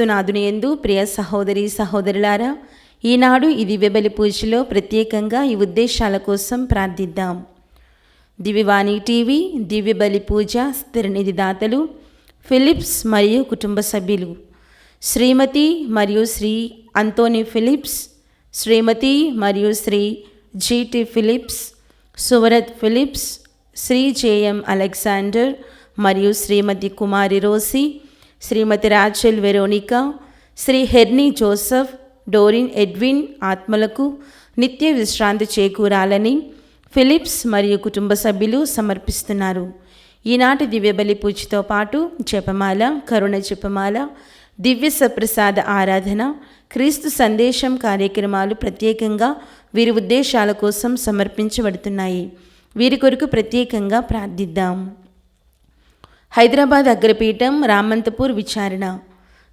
క్రీస్తునాథుని యందు ప్రియ సహోదరి సహోదరులారా, ఈనాడు ఈ దివ్యబలి పూజలో ప్రత్యేకంగా ఈ ఉద్దేశాల కోసం ప్రార్థిద్దాం. దివ్యవాణి టీవీ దివ్యబలి పూజ స్థిరనిధి దాతలు ఫిలిప్స్ మరియు కుటుంబ సభ్యులు శ్రీమతి మరియు శ్రీ అంతోని ఫిలిప్స్, శ్రీమతి మరియు Shri G T Phillips, Suvarat Phillips, Shri J M Alexander మరియు Shrimati Kumari Rosy, Shrimati Rachel Veronica, Shri హెర్నీ జోసెఫ్, డోరిన్ ఎడ్విన్ ఆత్మలకు నిత్య విశ్రాంతి చేకూరాలని ఫిలిప్స్ మరియు కుటుంబ సభ్యులు సమర్పిస్తున్నారు. ఈనాటి దివ్యబలి పూజతో పాటు జపమాల, కరుణ జపమాల, దివ్య సప్రసాద ఆరాధన, క్రీస్తు సందేశం కార్యక్రమాలు ప్రత్యేకంగా వీరి ఉద్దేశాల కోసం సమర్పించబడుతున్నాయి. వీరి కొరకు ప్రత్యేకంగా ప్రార్థిద్దాం. హైదరాబాద్ అగ్రపీఠం రామంతపూర్ విచారణ.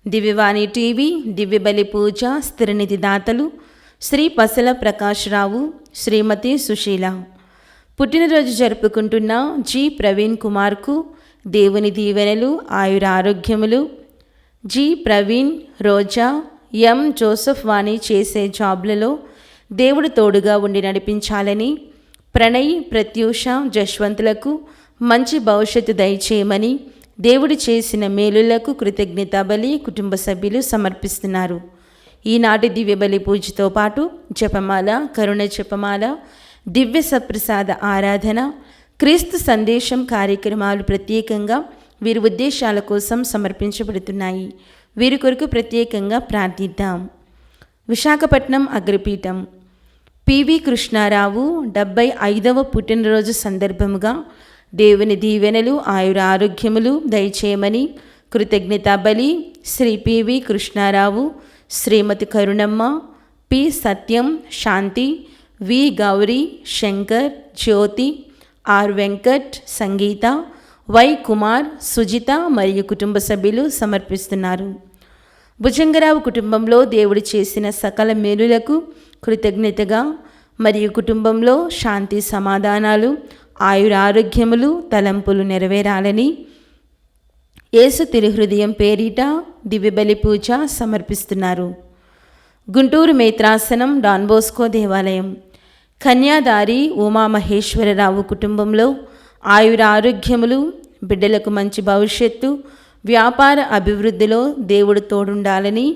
దివ్యవాణి టీవీ దివ్యబలి పూజ స్థిరనిధి దాతలు శ్రీ పసల ప్రకాశ్రావు, శ్రీమతి సుశీల. పుట్టినరోజు జరుపుకుంటున్న జి ప్రవీణ్ కుమార్కు దేవుని దీవెనలు, ఆయురారోగ్యములు. జి ప్రవీణ్, రోజా, ఎం జోసెఫ్ వాణి చేసే జాబ్లలో దేవుడు తోడుగా ఉండి నడిపించాలని, ప్రణయ్, ప్రత్యూష, జశ్వంతులకు మంచి భవిష్యత్తు దయచేయమని దేవుడు చేసిన మేలులకు కృతజ్ఞత బలి కుటుంబ సభ్యులు సమర్పిస్తున్నారు. ఈనాటి దివ్యబలి పూజతో పాటు జపమాల, కరుణ జపమాల, దివ్య సప్రసాద ఆరాధన, క్రీస్తు సందేశం కార్యక్రమాలు ప్రత్యేకంగా వీరి ఉద్దేశాల కోసం సమర్పించబడుతున్నాయి. వీరి కొరకు ప్రత్యేకంగా ప్రార్థిద్దాం. విశాఖపట్నం అగ్రపీఠం పివి కృష్ణారావు 75వ పుట్టినరోజు సందర్భముగా దేవుని దీవెనలు, ఆయురారోగ్యములు దయచేయమని కృతజ్ఞతా బలి Shri PV Krishnarao, Shrimati Karunamma, P Satyam, Shanti, V Gowri, Shankar, Jyothi, R Venkat, Sangeetha, Y Kumar, Sujitha మరియు కుటుంబ సభ్యులు సమర్పిస్తున్నారు. భుజంగరావు కుటుంబంలో దేవుడు చేసిన సకల మేలులకు కృతజ్ఞతగా మరియు కుటుంబంలో శాంతి సమాధానాలు, ఆయురారోగ్యములు, తలంపులు నెరవేరాలని యేసు తిరుహృదయం పేరిట దివ్యబలి పూజ సమర్పిస్తున్నారు. గుంటూరు మేత్రాసనం డాన్బోస్కో దేవాలయం. కన్యాదారి ఉమామహేశ్వరరావు కుటుంబంలో ఆయురారోగ్యములు, బిడ్డలకు మంచి భవిష్యత్తు, వ్యాపార అభివృద్ధిలో దేవుడు తోడుండాలని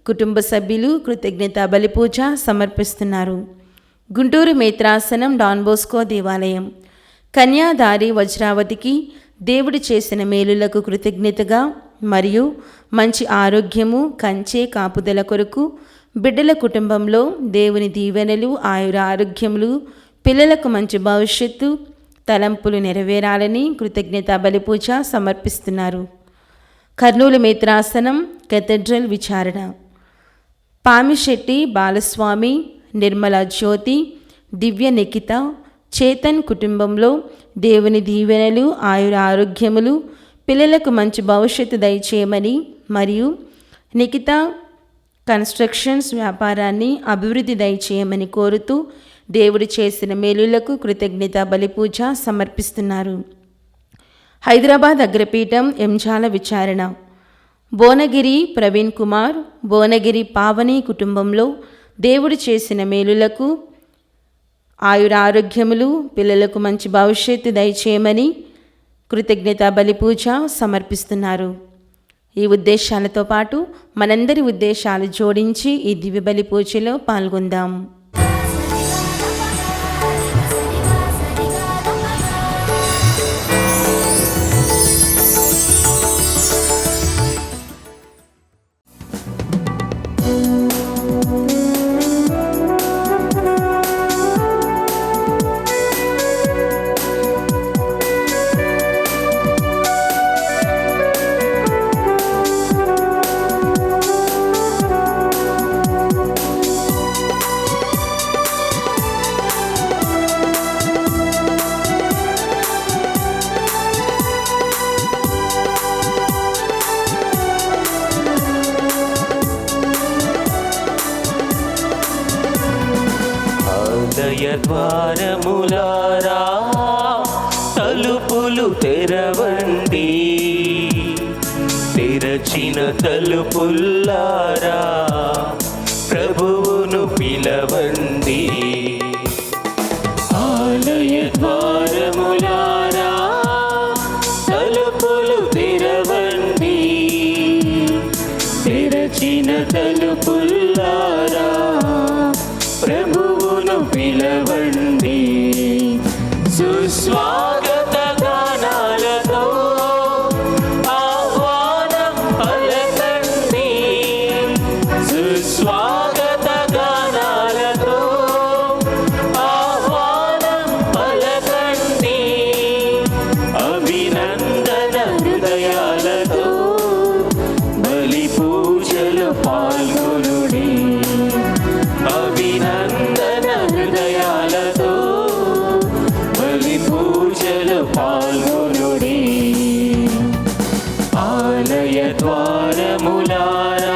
కుటుంబ సభ్యులు కృతజ్ఞత బలిపూజ సమర్పిస్తున్నారు. గుంటూరు మేత్రాసనం డాన్బోస్కో దేవాలయం. కన్యాదారి వజ్రావతికి దేవుడు చేసిన మేలులకు కృతజ్ఞతగా మరియు మంచి ఆరోగ్యము, కంచె కాపుదల కొరకు బిడ్డల కుటుంబంలో దేవుని దీవెనలు, ఆయురారోగ్యములు, పిల్లలకు మంచి భవిష్యత్తు, తలంపులు నెరవేరాలని కృతజ్ఞత బలిపూజ సమర్పిస్తున్నారు. కర్నూలు మేత్రాసనం కేథడ్రల్ విచారణ. పామిశెట్టి బాలస్వామి, నిర్మల జ్యోతి, దివ్య నిఖిత, చేతన్ కుటుంబంలో దేవుని దీవెనలు, ఆయురారోగ్యములు, పిల్లలకు మంచి భవిష్యత్తు దయచేయమని మరియు నిఖిత కన్స్ట్రక్షన్స్ వ్యాపారాన్ని అభివృద్ధి దయచేయమని కోరుతూ దేవుడు చేసిన మేలులకు కృతజ్ఞత బలిపూజ సమర్పిస్తున్నారు. హైదరాబాద్ అగ్రపీఠం ఎంజాల విచారణ. భువనగిరి ప్రవీణ్ కుమార్, భువనగిరి పావని కుటుంబంలో దేవుడు చేసిన మేలులకు ఆయురారోగ్యములు, పిల్లలకు మంచి భవిష్యత్తు దయచేయమని కృతజ్ఞత బలిపూజ సమర్పిస్తున్నారు. ఈ ఉద్దేశాలతో పాటు మనందరి ఉద్దేశాలు జోడించి ఈ దివ్య బలి పూజలో పాల్గొందాం. ద్వారములారా తలుపులు తెరవండి, తెరచిన తలుపుల్లారా ప్రభువును పిలవండి. ఆలయ ద్వారములారా తలుపులు తెరవండి. తెరచిన తలుపుల్లారా ప్రభువును పిలవండి. సుస్వాగత గానాలతో ఆహ్వానం పలకండి. సుస్వాగత గానాలతో ఆహ్వానం పలకండి. అభినందన హృదయాలతో బలి పూజలు పాల్గొనుడి. అభినందన హృదయాలతో బలి పూజలు పాల్గొనుడి. ఆలయ ద్వారములారా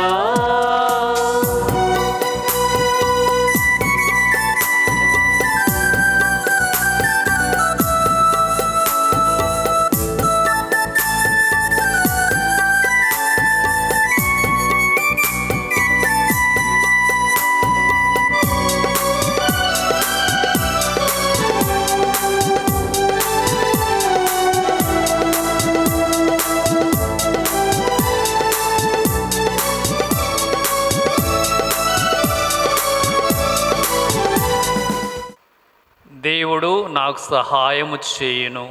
దేవుడు నాకు సహాయము చేయును,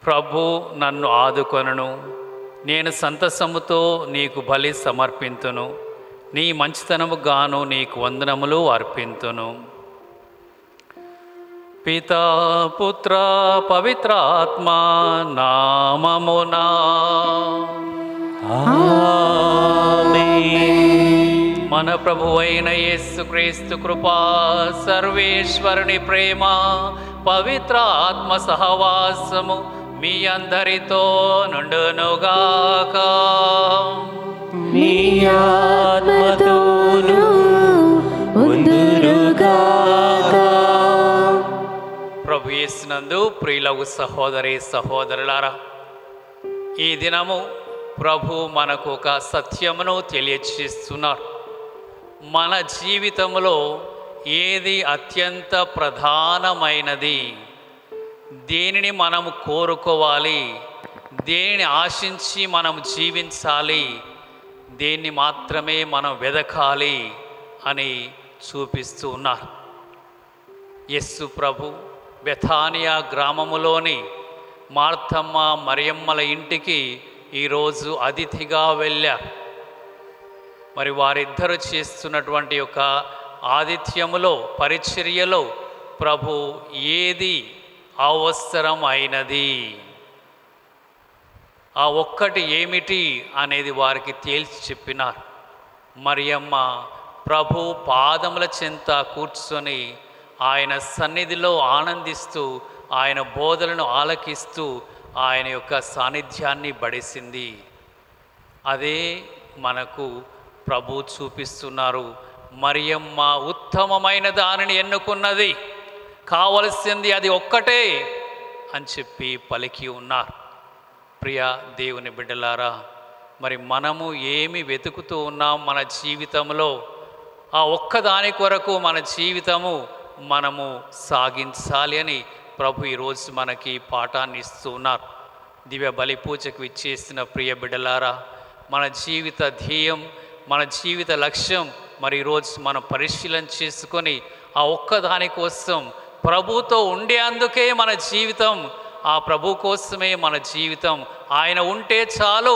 ప్రభు నన్ను ఆదుకొనును. నేను సంతసముతో నీకు బలి సమర్పింతును, నీ మంచితనము గాను నీకు వందనములు అర్పింతును. పితా పుత్ర పవిత్రాత్మ నామమునా మన ప్రభువైన యేసుక్రీస్తు కృపా, సర్వేశ్వరుని ప్రేమ, పవిత్ర ఆత్మ సహవాసము మీ అందరితో నుండునుగాక. మీ ఆత్మతోను ఉండునుగాక. ప్రభు యేసునందు ప్రియులగు సహోదరి సహోదరులారా, ఈ దినము ప్రభు మనకు ఒక సత్యమును తెలియచేస్తున్నారు. మన జీవితంలో ఏది అత్యంత ప్రధానమైనది, దేనిని మనము కోరుకోవాలి, దేనిని ఆశించి మనం జీవించాలి, దేన్ని మాత్రమే మనం వెదకాలి అని చూపిస్తూ ఉన్నారు. యేసు ప్రభు బెథానియా గ్రామములోని మార్తమ్మ మరియమ్మల ఇంటికి ఈరోజు అతిథిగా వెళ్ళారు. మరి వారిద్దరూ చేస్తున్నటువంటి యొక్క ఆతిథ్యములో, పరిచర్యలో ప్రభు ఏది అవసరం అయినది, ఆ ఒక్కటి ఏమిటి అనేది వారికి తేల్చి చెప్పినారు. మరియమ్మ ప్రభు పాదముల చెంత కూర్చొని ఆయన సన్నిధిలో ఆనందిస్తూ, ఆయన బోధలను ఆలకిస్తూ ఆయన యొక్క సాన్నిధ్యాన్ని బడిసింది. అదే మనకు ప్రభు చూపిస్తున్నారు. మరియమ్మ ఉత్తమమైన దానిని ఎన్నుకున్నది, కావలసింది అది ఒక్కటే అని చెప్పి పలికి ఉన్నారు. ప్రియ దేవుని బిడ్డలారా, మరి మనము ఏమి వెతుకుతూ ఉన్నాం మన జీవితంలో? ఆ ఒక్కదాని కొరకు మన జీవితము మనము సాగించాలి అని ప్రభు ఈరోజు మనకి పాఠాన్ని ఇస్తూ ఉన్నారు. దివ్య బలి పూజకు ఇచ్చేసిన ప్రియ బిడ్డలారా, మన జీవిత ధ్యేయం, మన జీవిత లక్ష్యం మరి ఈరోజు మనం పరిశీలన చేసుకొని ఆ ఒక్కదాని కోసం ప్రభుతో ఉండేందుకే మన జీవితం, ఆ ప్రభు కోసమే మన జీవితం, ఆయన ఉంటే చాలు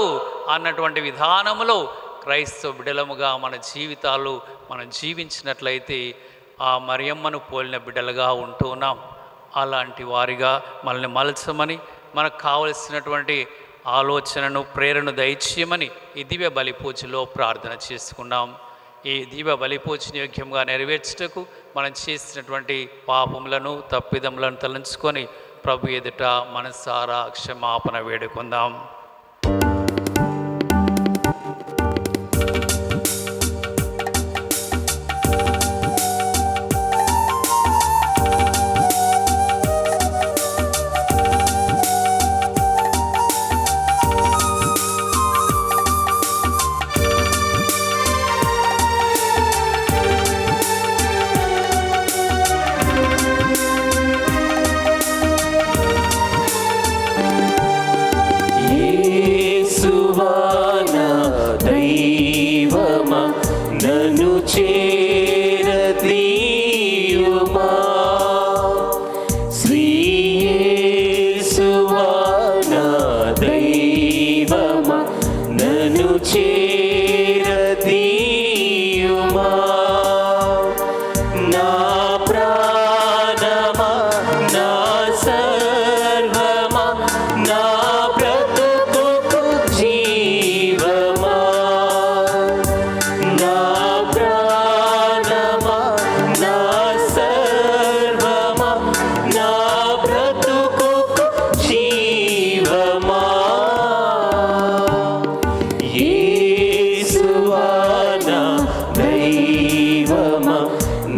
అన్నటువంటి విధానంలో క్రైస్తవ బిడ్డలముగా మన జీవితాలు మనం జీవించినట్లయితే ఆ మరియమ్మను పోలిన బిడ్డలుగా ఉంటున్నాం. అలాంటి వారిగా మనల్ని మలచమని, మనకు కావలసినటువంటి ఆలోచనను, ప్రేరణను దయచేయమని ఈ దివ్య బలి పూజలో ప్రార్థన చేసుకున్నాం. ఈ దివ్య బలి పూజను యోగ్యంగా నెరవేర్చుటకు మనం చేసినటువంటి పాపములను, తప్పిదములను తలంచుకొని ప్రభు ఎదుట మనసారా క్షమాపణ వేడుకుందాం.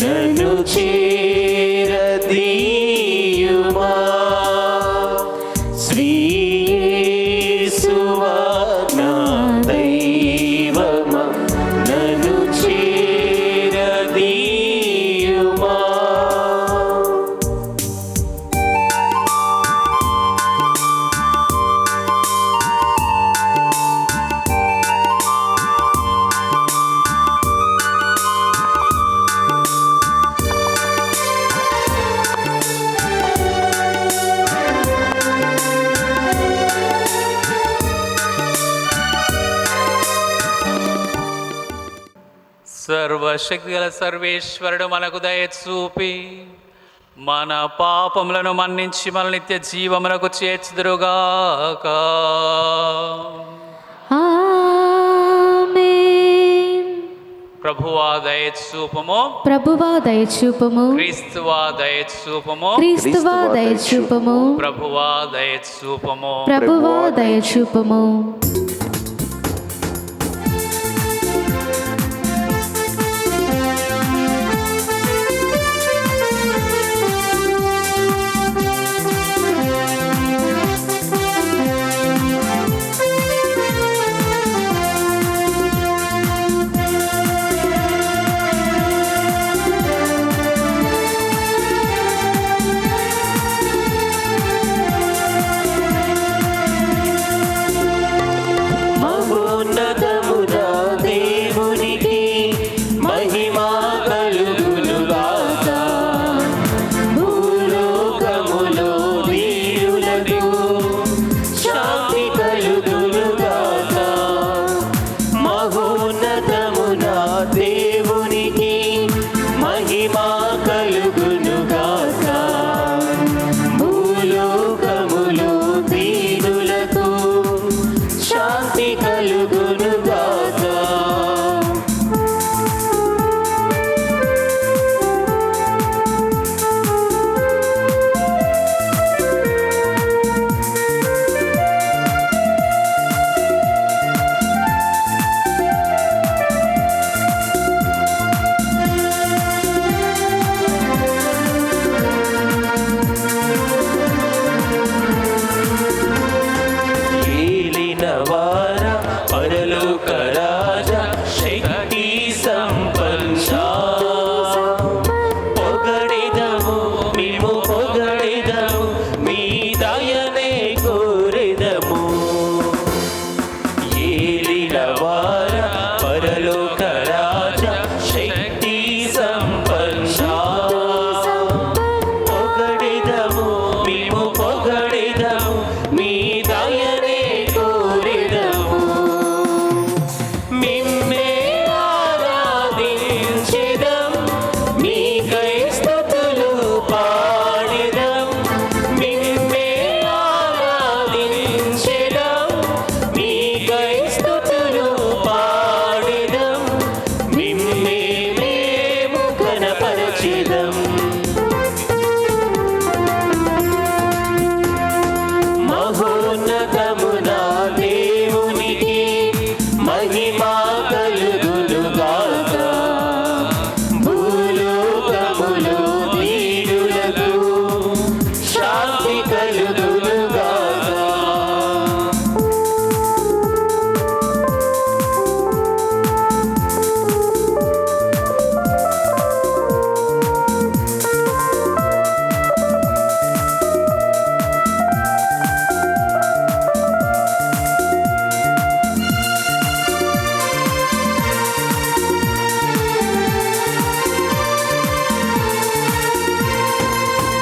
నన్ను చేరదీయుమా. శ్రీ యేసువా నా దైవమా, నన్ను చేరదీయుమా. సర్వశక్తి గల సర్వేశ్వరుడు మనకు దయ చూపి మన పాపములను మన్నించి మన నిత్య జీవమునకు చేర్చుదురుగాక. ఆమేన్. ప్రభువా దయ చూపము, ప్రభువా దయచూపము, క్రీస్తువా దయ చూపము, క్రీస్తువా దయచూపము, ప్రభువా దయ చూపము. ప్రభువా దయచూపము. మహోన్నతమున దేవునికి మహిమా కలుగునుగాక. భూలోకములో వీరులకు శాంతి కలుగునుగాక. మహోన్నతమున దేవునికి మహిమా కలుగునుగాక. భూలోకములో వీరులకు శాంతి కలుగునుగాక. ఏలినవార పరలోక రాజా శక్తి సంపన్న, పొగడిదము మేము పొగడిదము, మీ దయనే కోరెదము. ఏలినవార పరలోక రాజా శక్తి సంపన్న, పొగడిదము మేము పొగడిదము, మీ దయనే కోరెదము. మిమ్మే ఆరాధించెదం, మీకై స్తుతులు పాడెదం. మిమ్మే ఆరాధించెదం, మీకై స్తుతులు పాడెదం. మిమ్మే మేము కనపరచెదం. మహోన్నతమున దేవునికి మహిమా కలుగునుగాక. భూలోకములో వీరులకు శాంతి కలుగునుగాక.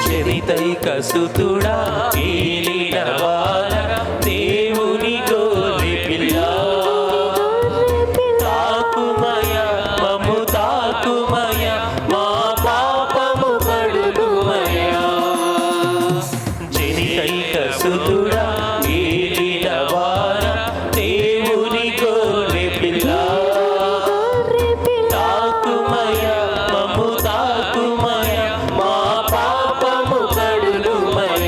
జనితైకసుతుడా ఏలినవార దేవుని గొర్రె పిల్ల, తాకుమయ మము తాకుమయ, మా పాపము కడుగుమయ. జనితైకసుతుడా ఏలినవార దేవుని గొర్రె పిల్ల, తాకుమయ మము తాకుమయ, మా పాపము కడుగుమయ.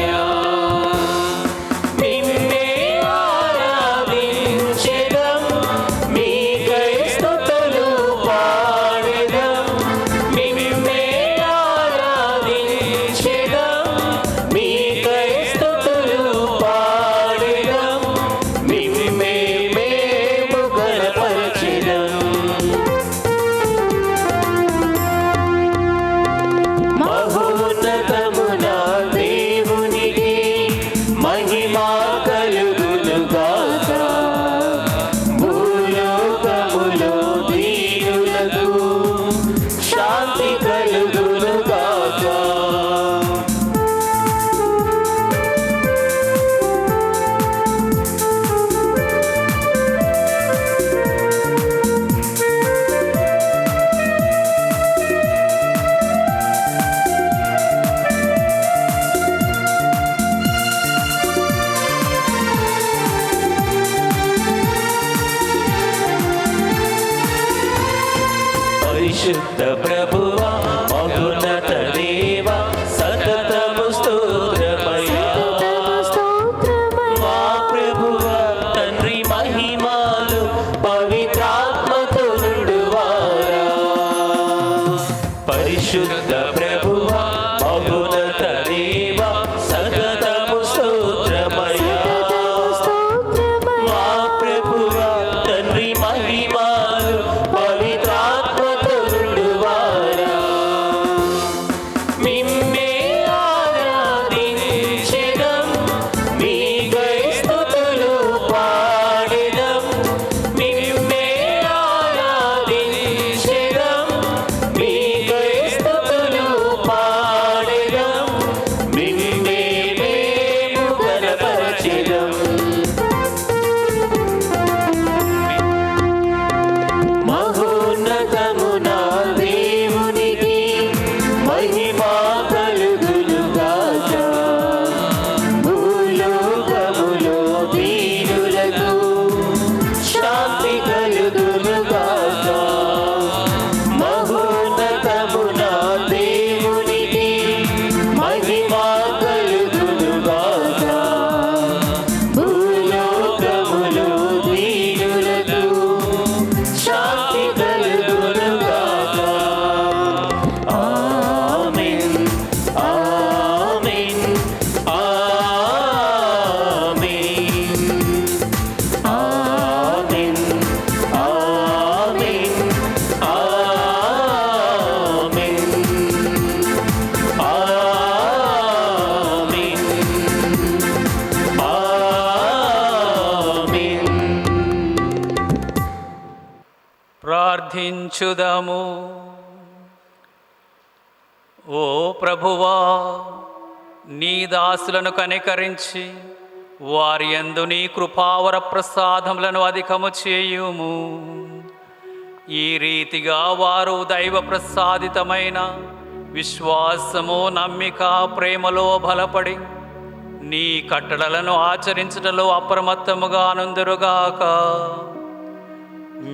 ప్రార్థించుదము. ఓ ప్రభువా, నీ దాసులను కనికరించి వారి యందు నీ కృపావర ప్రసాదములను అధికము చేయుము. ఈ రీతిగా వారు దైవ ప్రసాదితమైన విశ్వాసము, నమ్మిక, ప్రేమలో బలపడి నీ కట్టడలను ఆచరించుటలో అప్రమత్తముగా నుందురుగాక.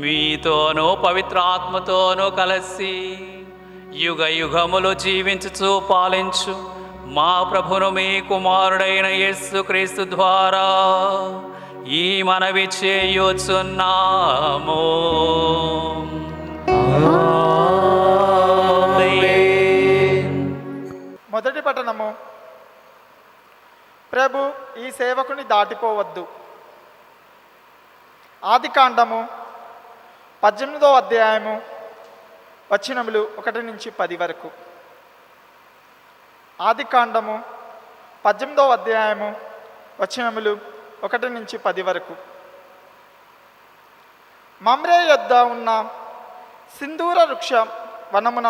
మీతోనూ పవిత్ర ఆత్మతోనూ కలిసి యుగ యుగములు జీవించుచు పాలించు మా ప్రభును మీ కుమారుడైన యేసుక్రీస్తు ద్వారా ఈ మనవి చేయుచున్నాము. మొదటి పఠనము. ప్రభు ఈ సేవకుని దాటిపోవద్దు. ఆదికాండము 18వ అధ్యాయము వచనములు 1 నుంచి 10 వరకు. ఆదికాండము 18వ అధ్యాయము వచనములు 1 నుంచి 10 వరకు. మమ్రే యొద్ద ఉన్న సింధూర వృక్ష వనమున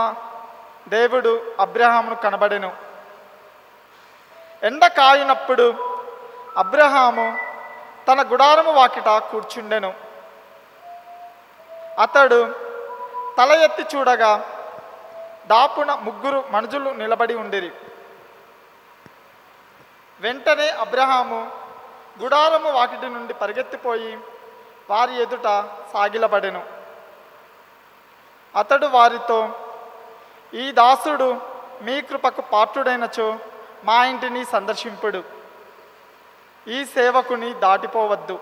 దేవుడు అబ్రహామును కనబడెను. ఎండ కాయినప్పుడు అబ్రహాము తన గుడారము వాకిట కూర్చుండెను. అతడు తల ఎత్తి చూడగా దాపున 3 మనుషులు నిలబడి ఉండిరి. వెంటనే అబ్రహాము గుడారము వాకిటి నుండి పరిగెత్తిపోయి వారి ఎదుట సాగిలబడెను. అతడు వారితో, ఈ దాసుడు మీ కృపకు పాత్రుడైనచో మా ఇంటిని సందర్శింపుడు. ఈ సేవకుని దాటిపోవద్దు.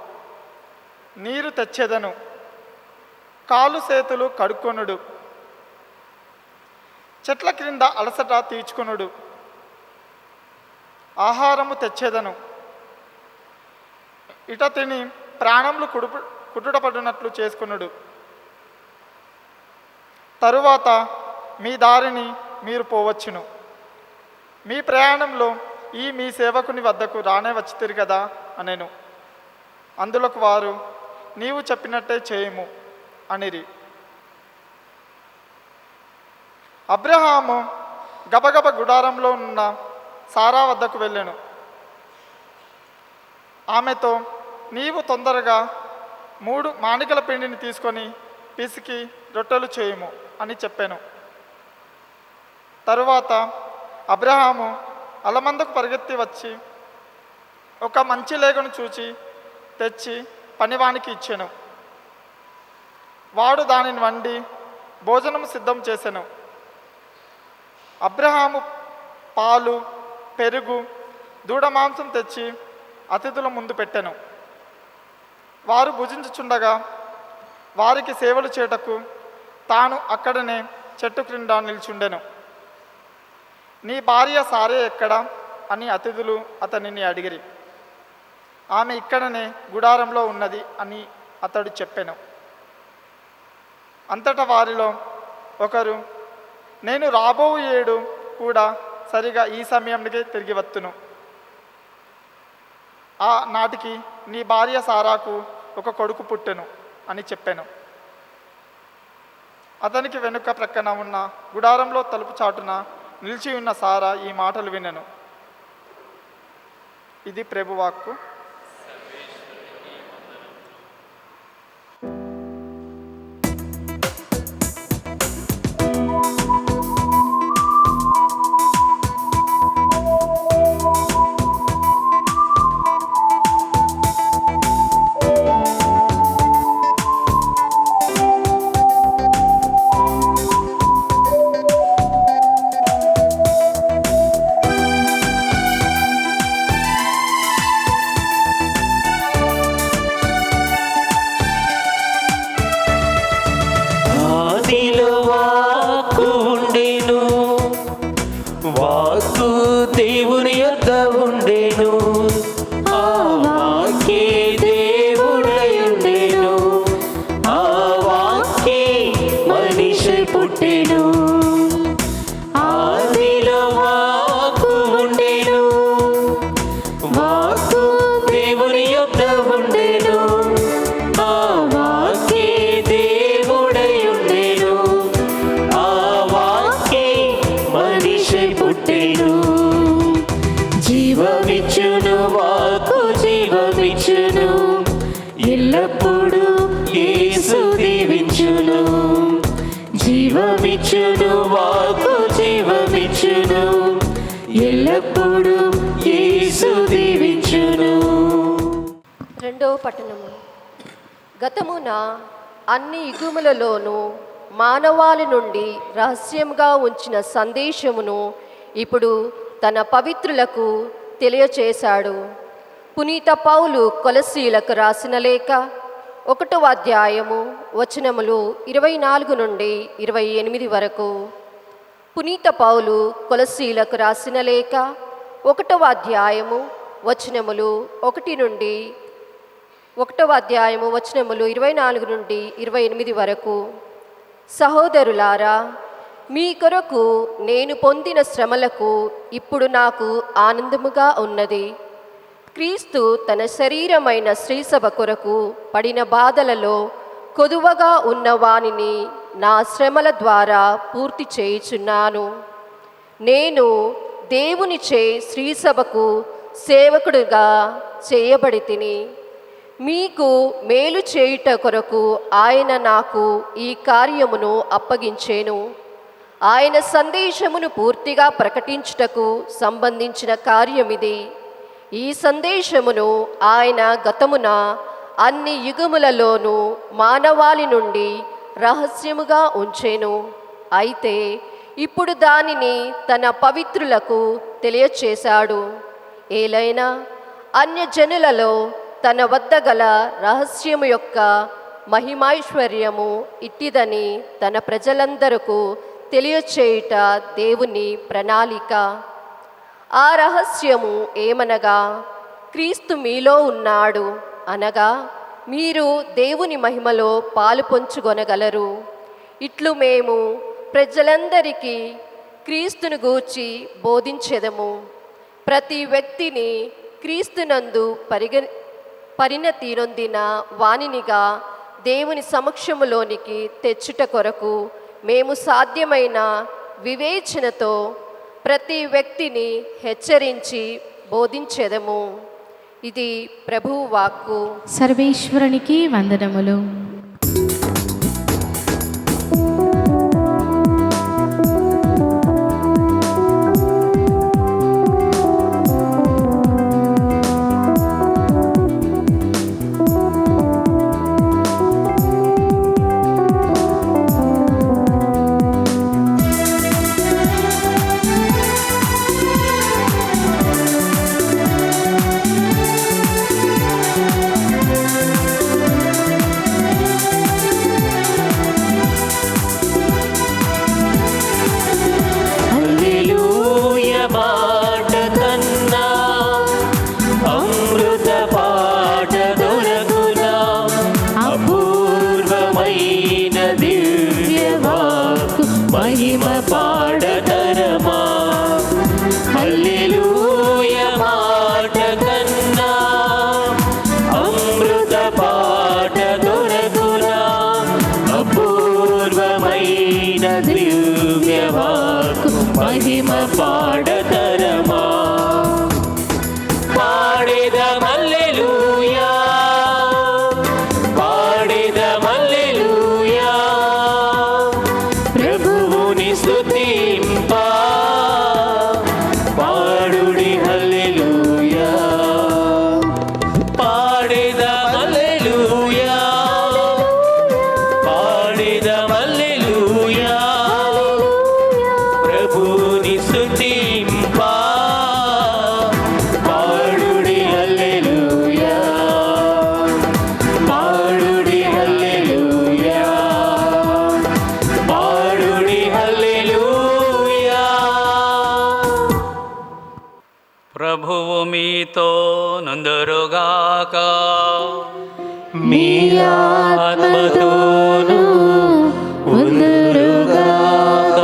నీరు తెచ్చెదను, కాలు చేతులు కడుక్కొనుడు, చెట్ల క్రింద అలసట తీర్చుకొనుడు, ఆహారము తెచ్చేదను, ఇట తిని ప్రాణములు కుటుటపడినట్లు చేసుకొనుడు. తరువాత మీ దారిని మీరు పోవచ్చును. మీ ప్రయాణంలో ఈ మీ సేవకుని వద్దకు రానే వచ్చితిరి కదా అనెను. అందులోకి వారు, నీవు చెప్పినట్టే చేయము అనిరి. అబ్రహాము గబగబ గుడారంలో ఉన్న సారా వద్దకు వెళ్ళెను. ఆమెతో, నీవు తొందరగా 3 మాణికల పిండిని తీసుకొని పిసికి రొట్టెలు చేయుము అని చెప్పాను. తరువాత అబ్రహాము అలమందకు పరిగెత్తి వచ్చి ఒక మంచి లేగను చూచి తెచ్చి పనివానికి ఇచ్చెను. వాడు దానిని వండి భోజనం సిద్ధం చేసెను. అబ్రహాము పాలు, పెరుగు, దూడ మాంసం తెచ్చి అతిథుల ముందు పెట్టెను. వారు భుజించుచుండగా వారికి సేవలు చేటకు తాను అక్కడనే చెట్టు క్రింద నిల్చుండెను. నీ భార్య సారే ఎక్కడా అని అతిథులు అతనిని అడిగిరి. ఆమె ఇక్కడనే గుడారంలో ఉన్నది అని అతడు చెప్పెను. అంతటా వారిలో ఒకరు, నేను రాబో ఏడు కూడా సరిగా ఈ సమయానికి తిరిగి వత్తును. ఆ నాటికి నీ భార్య సారాకు ఒక కొడుకు పుట్టెను అని చెప్పాను. అతనికి వెనుక ప్రక్కన ఉన్న గుడారంలో తలుపు చాటున నిలిచి ఉన్న సారా ఈ మాటలు వినెను. ఇది ప్రభువాక్కు. ఆదిలో వాక్కు ఉండెను, వాక్కు దేవుని యొద్ద ఉండెను, ఆ వాక్కే దేవుడై ఉండెను, ఆ వాక్కే మనిషి పుట్టెను. ఆదిలో వాక్కు ఉండెను, వాక్కు దేవుని యొద్ద ఉండెను, ఆ వాక్కే దేవుడై ఉండెను, పుట్టెను. జీవమిచ్చును వాక్కు జీవమిచ్చును, ఎల్లప్పుడూ యేసు దీవించును. జీవమిచ్చును వాక్కు జీవమిచ్చును, ఎల్లప్పుడూ యేసు దీవించును. రెండవ పట్టణము. గతమున అన్ని యుగములలోనూ మానవాళి నుండి రహస్యంగా ఉంచిన సందేశమును ఇప్పుడు తన పవిత్రులకు తెలియచేశాడు. పునీత పౌలు కొలసీలకు రాసిన లేఖ 1వ అధ్యాయము వచనములు 24 నుండి 28 వరకు. పునీత పౌలు కొలసీలకు రాసిన లేఖ 1వ అధ్యాయము వచనములు 1 నుండి 1వ అధ్యాయము వచనములు 24 నుండి 28 వరకు. సహోదరులారా, మీ కొరకు నేను పొందిన శ్రమలకు ఇప్పుడు నాకు ఆనందముగా ఉన్నది. క్రీస్తు తన శరీరమైన శ్రీసభ కొరకు పడిన బాధలలో కొదువగా ఉన్న వానిని నా శ్రమల ద్వారా పూర్తి చేయుచున్నాను. నేను దేవునిచే శ్రీసభకు సేవకుడుగా చేయబడి తిని, మీకు మేలు చేయుట కొరకు ఆయన నాకు ఈ కార్యమును అప్పగించేను. ఆయన సందేశమును పూర్తిగా ప్రకటించుటకు సంబంధించిన కార్యమిది. ఈ సందేశమును ఆయన గతమున అన్ని యుగములలోనూ మానవాళి నుండి రహస్యముగా ఉంచెను. అయితే ఇప్పుడు దానిని తన పవిత్రులకు తెలియచేశాడు. ఏలైనా అన్యజనులలో తన వద్ద గల రహస్యము యొక్క మహిమైశ్వర్యము ఇట్టిదని తన ప్రజలందరకు తెలియచేయుట దేవుని ప్రణాళిక. ఆ రహస్యము ఏమనగా, క్రీస్తు మీలో ఉన్నాడు అనగా మీరు దేవుని మహిమలో పాలు పంచుకొనగలరు. ఇట్లు మేము ప్రజలందరికీ క్రీస్తును గూర్చి బోధించెదము. ప్రతి వ్యక్తిని క్రీస్తునందు పరిణతి నొందిన వానినిగా దేవుని సమక్షములోనికి తెచ్చుట కొరకు మేము సాధ్యమైన వివేచనతో ప్రతి వ్యక్తిని హెచ్చరించి బోధించెదము. ఇది ప్రభువు వాక్కు. సర్వేశ్వరునికి వందనములు. మహిమ పాడతరమా, హల్లెలూయ మాట కన్నా అమృత పాట దొరకునా, అపూర్వమైన దివ్య వాక్కు మహిమ పాడతరమా. పాడేదం హల్లెలూయా, పాడేదం హల్లెలూయా, ప్రభువుని స్తుతింపా, పాడుడి హల్లెలూయా. పాడేదం హల్లెలూయా, పాడేదం హల్లెలూయా, ప్రభువుని స్తుతింపా, పాడుడి హల్లెలూయా, పాడుడి హల్లెలూయా, పాడుడి హల్లెలూయా. ప్రభువు మీతో నుందరుగాక. మీ ఆత్మతోను ఉందురుగాక.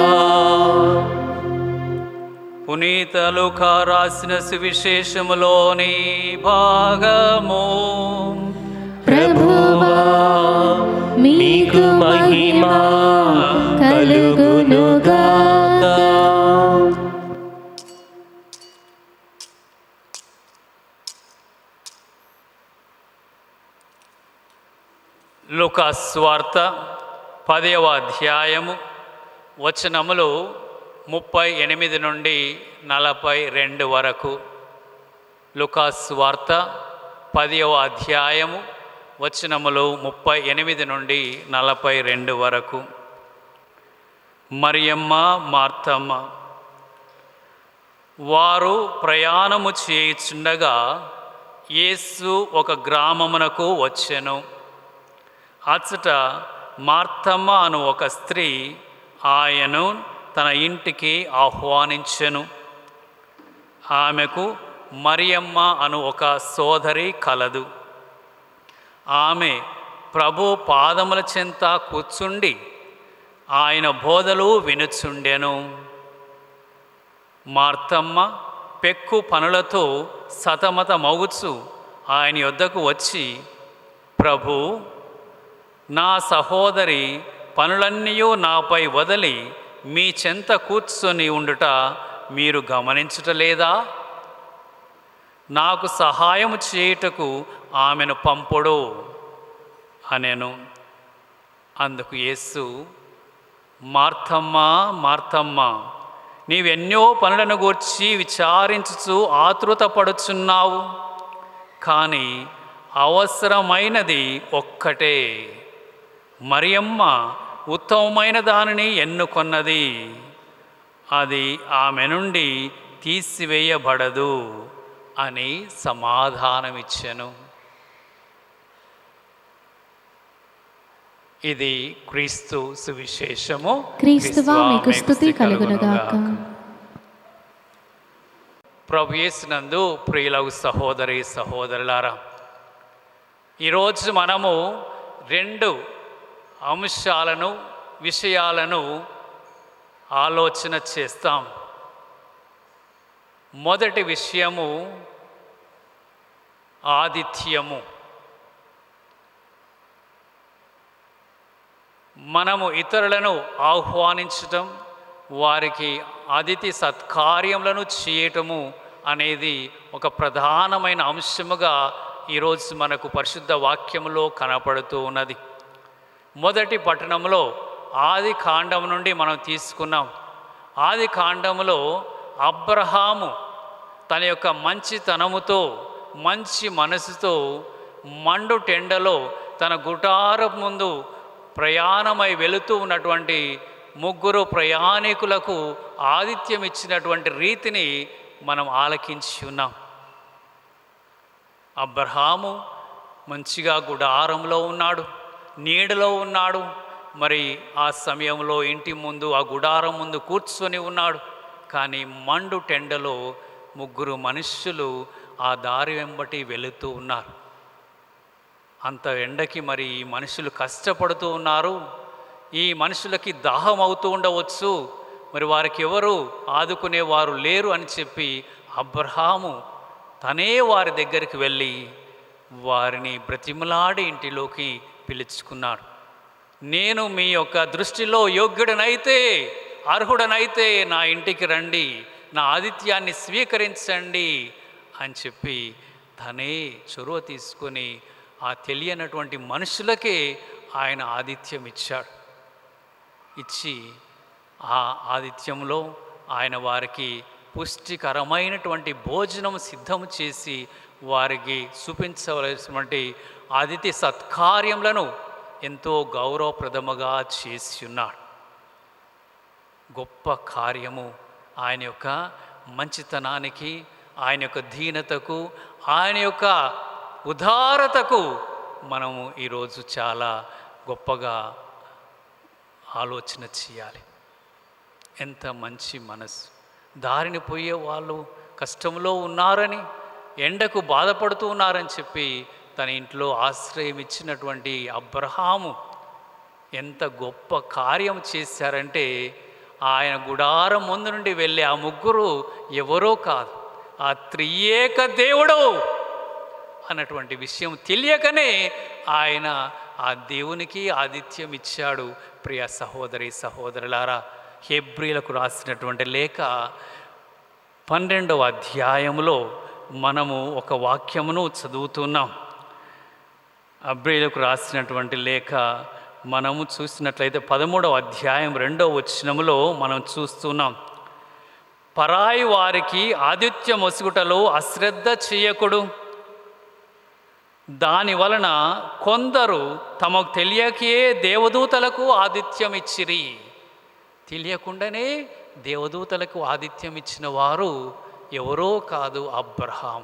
పునీత లూకా రాసిన సువిశేషములోని భాగము. ప్రభువా మీకు మహిమ కలుగునుగాక. లూకాసు సువార్త 10వ అధ్యాయము వచనములు 38 నుండి 42 వరకు. లూకాసు సువార్త 10వ అధ్యాయము వచనములు 38 నుండి 42 వరకు. మరియమ్మ, మార్తమ్మ. వారు ప్రయాణము చేయుచుండగా యేసు ఒక గ్రామమునకు వచ్చెను. అచ్చట మార్తమ్మ అను ఒక స్త్రీ ఆయనను తన ఇంటికి ఆహ్వానించెను. ఆమెకు మరియమ్మ అను ఒక సోదరి కలదు. ఆమె ప్రభు పాదముల చెంత కూర్చుండి ఆయన బోధలు వినుచుండెను. మార్తమ్మ పెక్కు పనులతో సతమతమగుచు ఆయన యొద్దకు వచ్చి, ప్రభు, నా సహోదరి పనులన్నీ నాపై వదిలి మీ చెంత కూర్చొని ఉండుట మీరు గమనించుటలేదా? నాకు సహాయము చేయుటకు ఆమెను పంపుడు అనెను. అందుకు యేసు, మార్తమ్మ, మార్తమ్మ, నీవెన్నో పనులను గూర్చి విచారించుచు ఆతృతపడుచున్నావు, కానీ అవసరమైనది ఒక్కటే. మరియమ్మ ఉత్తమమైన దానిని ఎన్నుకొన్నది, అది ఆమె నుండి తీసివేయబడదు అని సమాధానమిచ్చెను. ఇది క్రీస్తు సువిశేషము. క్రీస్తువా మీకు స్తుతి కలుగునుగాక. ప్రభు యేసునందు ప్రియులగు సహోదరి సహోదరులారా, ఈరోజు మనము 2 విషయాలను ఆలోచన చేస్తాం. మొదటి విషయము ఆతిథ్యము. మనము ఇతరులను ఆహ్వానించటం, వారికి అతిథి సత్కార్యములను చేయటము అనేది ఒక ప్రధానమైన అంశముగా ఈరోజు మనకు పరిశుద్ధ వాక్యములో కనపడుతూ ఉన్నది. మొదటి పట్టణంలో ఆది కాండం నుండి మనం తీసుకున్నాం. ఆది కాండములో అబ్రహాము తన యొక్క మంచితనముతో, మంచి మనసుతో మండు టెండలో తన గుడారం ముందు ప్రయాణమై వెళుతూ ఉన్నటువంటి 3 ప్రయాణికులకు ఆతిథ్యం ఇచ్చినటువంటి రీతిని మనం ఆలకించి ఉన్నాం. అబ్రహాము మంచిగా గుడారంలో ఉన్నాడు, నీడలో ఉన్నాడు. మరి ఆ సమయంలో ఇంటి ముందు, ఆ గుడారం ముందు కూర్చొని ఉన్నాడు. కానీ మండు టెండలో 3 మనుష్యులు ఆ దారి వెంబటి వెళుతూ ఉన్నారు. అంత ఎండకి మరి ఈ మనుషులు కష్టపడుతూ ఉన్నారు. ఈ మనుషులకి దాహం అవుతూ ఉండవచ్చు, మరి వారికి ఎవరు ఆదుకునేవారు లేరు అని చెప్పి అబ్రహాము తనే వారి దగ్గరికి వెళ్ళి వారిని బ్రతిమలాడి ఇంటిలోకి పిలుచుకున్నాడు. నేను మీ యొక్క దృష్టిలో యోగ్యుడనైతే, అర్హుడనైతే నా ఇంటికి రండి, నా ఆతిథ్యాన్ని స్వీకరించండి అని చెప్పి తనే చొరవ తీసుకొని ఆ తెలియనటువంటి మనుషులకే ఆయన ఆతిథ్యం ఇచ్చాడు. ఇచ్చి ఆ ఆతిథ్యంలో ఆయన వారికి పుష్టికరమైనటువంటి భోజనం సిద్ధం చేసి వారికి చూపించవలసినటువంటి అతిథి సత్కార్యములను ఎంతో గౌరవప్రదముగా చేసి ఉన్నాడు. గొప్ప కార్యము. ఆయన యొక్క మంచితనానికి, ఆయన యొక్క దీనతకు, ఆయన యొక్క ఉదారతకు మనము ఈరోజు చాలా గొప్పగా ఆలోచన చేయాలి. ఎంత మంచి మనసు. దారిని పోయే వాళ్ళు కష్టంలో ఉన్నారని, ఎండకు బాధపడుతూ ఉన్నారని చెప్పి తన ఇంట్లో ఆశ్రయం ఇచ్చినటువంటి అబ్రహాము ఎంత గొప్ప కార్యం చేశారంటే, ఆయన గుడారం ముందు నుండి వెళ్ళే ఆ 3 ఎవరో కాదు, ఆ త్రియేక దేవుడు అన్నటువంటి విషయం తెలియకనే ఆయన ఆ దేవునికి ఆతిథ్యం ఇచ్చాడు. ప్రియ సహోదరి సహోదరులారా, హెబ్రీలకు రాసినటువంటి లేఖ 12వ అధ్యాయంలో మనము ఒక వాక్యమును చదువుతున్నాం. అబ్రేయులకు రాసినటువంటి లేఖ మనము చూసినట్లయితే 13వ అధ్యాయం 2వ వచనములో మనం చూస్తున్నాం. పరాయి వారికి ఆతిథ్యం మొసుగుటలో అశ్రద్ధ చేయకుడు. దాని వలన కొందరు తమకు తెలియకే దేవదూతలకు ఆతిథ్యం ఇచ్చిరి. తెలియకుండానే దేవదూతలకు ఆతిథ్యం ఇచ్చిన వారు ఎవరో కాదు, అబ్రహాం.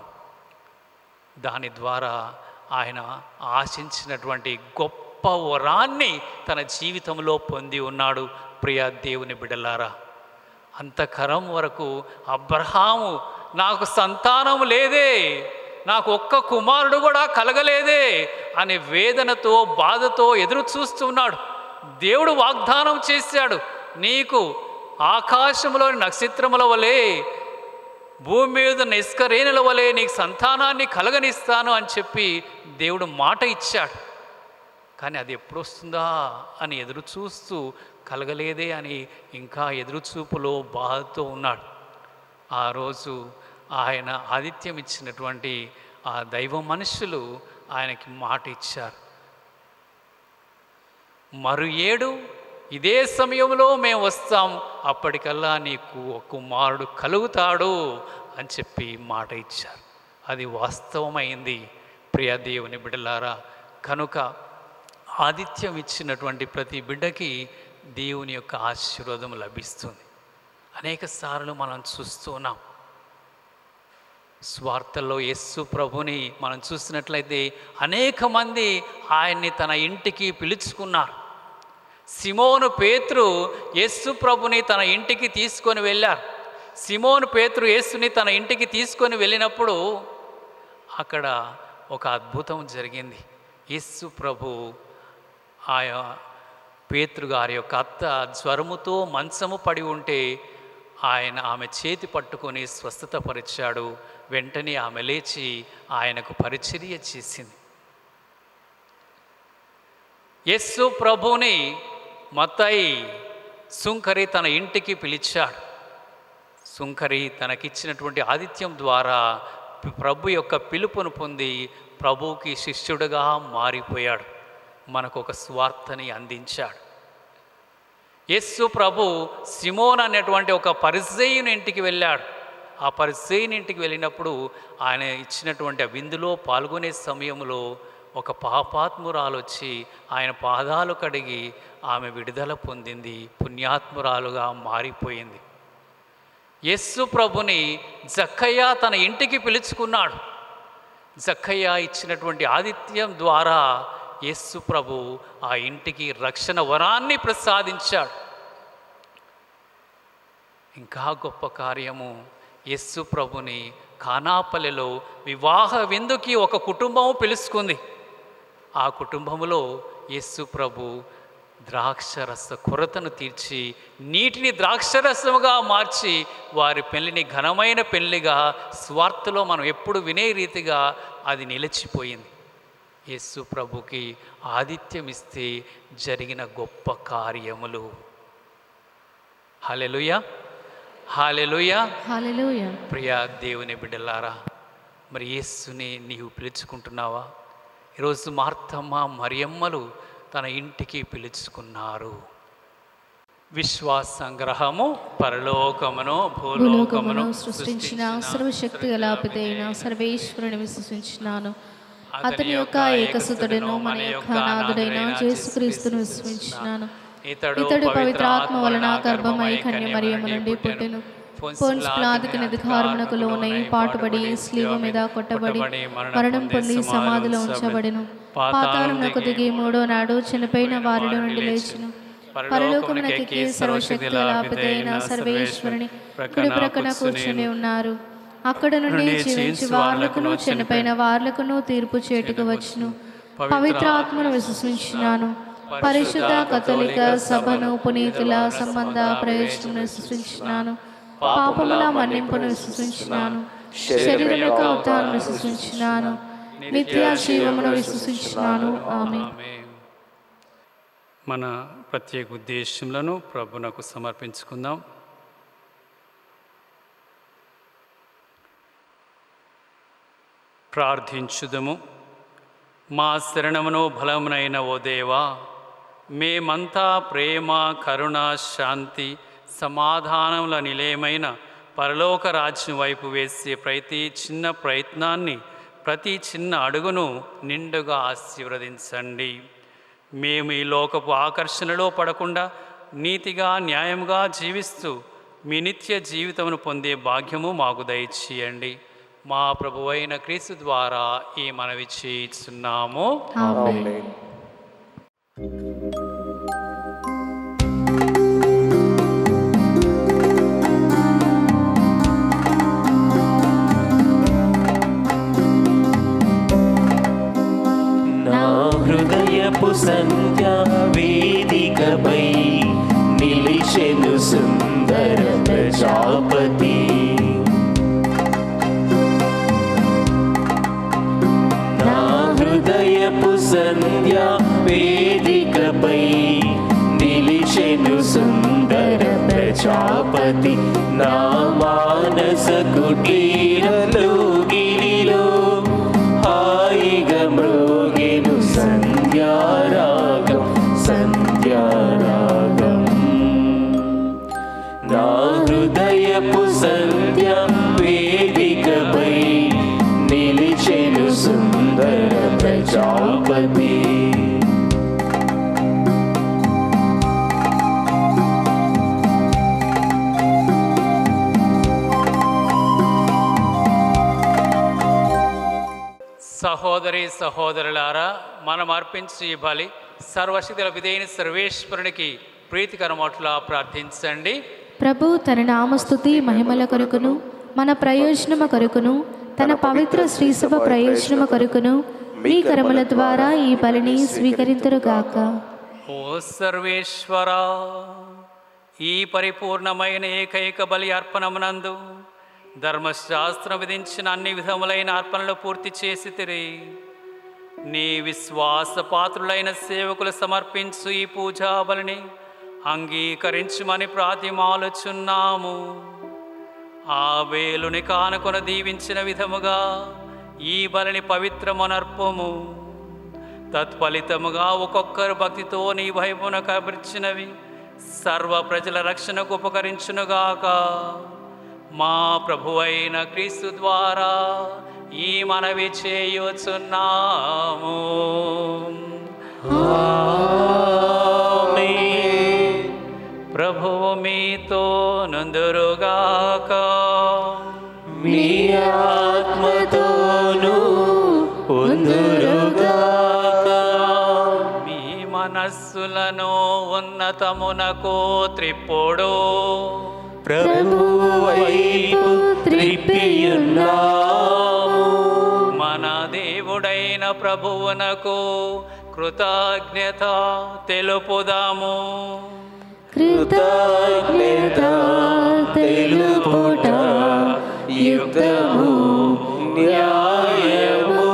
దాని ద్వారా ఆయన ఆశించినటువంటి గొప్ప వరాన్ని తన జీవితంలో పొంది ఉన్నాడు. ప్రియ దేవుని బిడ్డలారా, అంతకరం వరకు అబ్రహాము నాకు సంతానం లేదే, నాకు ఒక్క కుమారుడు కూడా కలగలేదే అనే వేదనతో బాధతో ఎదురు చూస్తున్నాడు. దేవుడు వాగ్దానం చేశాడు, నీకు ఆకాశంలోని నక్షత్రముల వలె భూమి మీద నిష్కరేణుల వలె నీకు సంతానాన్ని కలగనిస్తాను అని చెప్పి దేవుడు మాట ఇచ్చాడు. కానీ అది ఎప్పుడు వస్తుందా అని ఎదురు చూస్తూ కలగలేదే అని ఇంకా ఎదురుచూపులో బాధతో ఉన్నాడు. ఆ రోజు ఆయన ఆతిథ్యం ఇచ్చినటువంటి ఆ దైవ మనుషులు ఆయనకి మాట ఇచ్చారు, మరు ఏడు ఇదే సమయంలో మేము వస్తాం, అప్పటికల్లా నీకు ఒక కుమారుడు కలుగుతాడు అని చెప్పి మాట ఇచ్చారు. అది వాస్తవమైంది. ప్రియ దేవుని బిడ్డలారా, కనుక ఆతిథ్యం ఇచ్చినటువంటి ప్రతి బిడ్డకి దేవుని యొక్క ఆశీర్వాదం లభిస్తుంది. అనేక సార్లు మనం చూస్తున్నాం. స్వార్థల్లో యేసు ప్రభుని మనం చూసినట్లయితే అనేక మంది ఆయన్ని తన ఇంటికి పిలుచుకున్నారు. సిమోను పేతురు యేసు ప్రభుని తన ఇంటికి తీసుకొని వెళ్ళారు. సిమోను పేతురు యేసుని తన ఇంటికి తీసుకొని వెళ్ళినప్పుడు అక్కడ ఒక అద్భుతం జరిగింది. యేసు ప్రభు ఆయా పేతురు గారి యొక్క అత్త జ్వరముతో మంచము పడి ఉంటే ఆమె చేతి పట్టుకొని స్వస్థతపరిచాడు. వెంటనే ఆమె లేచి ఆయనకు పరిచర్య చేసింది. యేసు ప్రభుని మత్తయి సుంకరి తన ఇంటికి పిలిచాడు. సుంకరి తనకిచ్చినటువంటి ఆతిథ్యం ద్వారా ప్రభు యొక్క పిలుపును పొంది ప్రభువుకి శిష్యుడిగా మారిపోయాడు. మనకు ఒక స్వార్థని అందించాడు. యేసు ప్రభు సిమోన్ అనేటువంటి ఒక పరిసయ్యుని ఇంటికి వెళ్ళాడు. ఆ పరిసయ్యుని ఇంటికి వెళ్ళినప్పుడు ఆయన ఇచ్చినటువంటి ఆ విందులో పాల్గొనే సమయంలో ఒక పాపాత్మురాలు వచ్చి ఆయన పాదాలు కడిగి ఆమె విడుదల పొందింది, పుణ్యాత్మురాలుగా మారిపోయింది. యేసు ప్రభుని జక్కయ్య తన ఇంటికి పిలుచుకున్నాడు. జక్కయ్య ఇచ్చినటువంటి ఆతిథ్యం ద్వారా యేసు ప్రభు ఆ ఇంటికి రక్షణ వరాన్ని ప్రసాదించాడు. ఇంకా గొప్ప కార్యము, యేసు ప్రభుని కానాపల్లెలో వివాహ విందుకి ఒక కుటుంబం పిలుచుకుంది. ఆ కుటుంబంలో యేసు ప్రభు ద్రాక్షరస కొరతను తీర్చి నీటిని ద్రాక్షరసముగా మార్చి వారి పెళ్లిని ఘనమైన పెళ్లిగా స్వార్థలో మనం ఎప్పుడు వినే రీతిగా అది నిలిచిపోయింది. యేసు ప్రభుకి ఆతిథ్యం ఇస్తే జరిగిన గొప్ప కార్యములు. హల్లెలూయా, హల్లెలూయా, హల్లెలూయా. ప్రియా దేవుని బిడ్డలారా, మరి యేసుని నీవు పిలుచుకుంటున్నావా? ఈరోజు మార్తమ్మ మరియమ్మలు తన ఇంటికి పిలుచుకున్నారు. విశ్వాస సంగ్రహము పరలోకమును భూలోకమును సృష్టించిన సర్వశక్తి గల పితైన సర్వేశ్వరుని విశ్వసించినాను. అతని యొక్క ఏకసుతుడును మన యొక్క నాథుడైన యేసుక్రీస్తును విశ్వసించినాను. ఇతడు పవిత్రాత్మ వలన గర్భమై కన్య మరియమ్మ నుండి పుట్టెను. పొన్సు పిలాతుకు అధికారమునకు లోనై పాటుపడి స్లీవ మీద కొట్టబడి మరణం పొంది సమాధిలో ఉంచబడెను. పాతాళమునకు దిగి మూడో నాడు చనిపోయిన వారి నుండి లేచెను. పరలోకమునకెక్కి సర్వశక్తి గల పితైన సర్వేశ్వరుని కుడి ప్రక్కన కూర్చుని ఉన్నారు. అక్కడ నుండి జీవించి వార్లకును చనిపోయిన వార్లకును తీర్పు చేటుకు వచ్చును. పవిత్రాత్మను విశ్వసించినాను. పరిశుద్ధ కథలిక సభను పునీతుల సంబంధ ప్రయోజనం విశ్వసించినాను. పాపముల మన్నింపును విశ్వసించినాను. శరీరం యొక్క ఉత్థానం విశ్వసించినాను. నిత్య జీవమును విశ్వసించినాను. ఆమేన్. మన ప్రత్యేక ఉద్దేశములను ప్రభునకు సమర్పించుకుందాం. ప్రార్థించుదము. మా శరణమును బలమునైన ఓ దేవా, మేమంతా ప్రేమ, కరుణ, శాంతి, సమాధానముల నిలయమైన పరలోక రాజ్యం వైపు వేసే ప్రతి చిన్న ప్రయత్నాన్ని, ప్రతి చిన్న అడుగును నిండుగా ఆశీర్వదించండి. మేము ఈ లోకపు ఆకర్షణలో పడకుండా నీతిగా, న్యాయంగా జీవిస్తూ మీ నిత్య జీవితమును పొందే భాగ్యము మాకు దయచేయండి. మా ప్రభువైన క్రీస్తు ద్వారా ఈ మనవి చేయుచున్నాము. ఆమేన్. నా హృదయపు సంధ్యా వేదికపై నిలిచెను సుందర ప్రజాపతి. నా హృదయపు సంధ్యా వేదికపై నిలిచెను సుందర ప్రజాపతి. నా మానస కుటీరలో గిరిలో హాయిగా మ్రోగెను సంధ్యారాగం, సంధ్యారాగం. నా హృదయపు సంధ్యా వేదికపై నిలిచెను సుందర ప్రజాపతి. సహోదరి సహోదరులారా, మనం అర్పించి ఈ బలి సర్వశక్తుల విధేయన సర్వేశ్వరునికి ప్రీతికరమట్లా ప్రార్థించండి. ప్రభు తన నామస్తుతి మహిమల కొరకును, మన ప్రయోజనము కొరకును, తన పవిత్ర శ్రీసభ ప్రయోజనము కొరకును మీ కర్మల ద్వారా ఈ బలిని స్వీకరింతురుగాక. ఓ సర్వేశ్వరా, ఈ పరిపూర్ణమైన ఏకైక బలి అర్పణమునందు ధర్మశాస్త్రం విధించిన అన్ని విధములైన అర్పణలు పూర్తి చేసి నీ విశ్వాసపాత్రులైన సేవకులు సమర్పించు ఈ పూజా బలిని అంగీకరించుమని ప్రార్థిమాలుచున్నాము. ఆ వేలుని కానుకొని దీవించిన విధముగా ఈ బలిని పవిత్రమనర్పము. తత్ఫలితముగా ఒక్కొక్కరు భక్తితో నీ వైపున కబర్చినవి సర్వ ప్రజల రక్షణకు ఉపకరించునుగాక. మా ప్రభువైన క్రీస్తు ద్వారా ఈ మనవి చేయుచున్నాము. ఆమేన్. ప్రభువు మీతో నుందురుగాక. మీ ఆత్మతోనూ ఉందురుగాక. మీ మనస్సులను ఉన్నతమునకు త్రిప్పుడు ప్రభువు వైపు త్రిప్పియున్నాము. మన దేవుడైన ప్రభువునకు కృతజ్ఞత తెలుపుదాము. కృతజ్ఞత తెలుపుట యుక్తము, న్యాయము.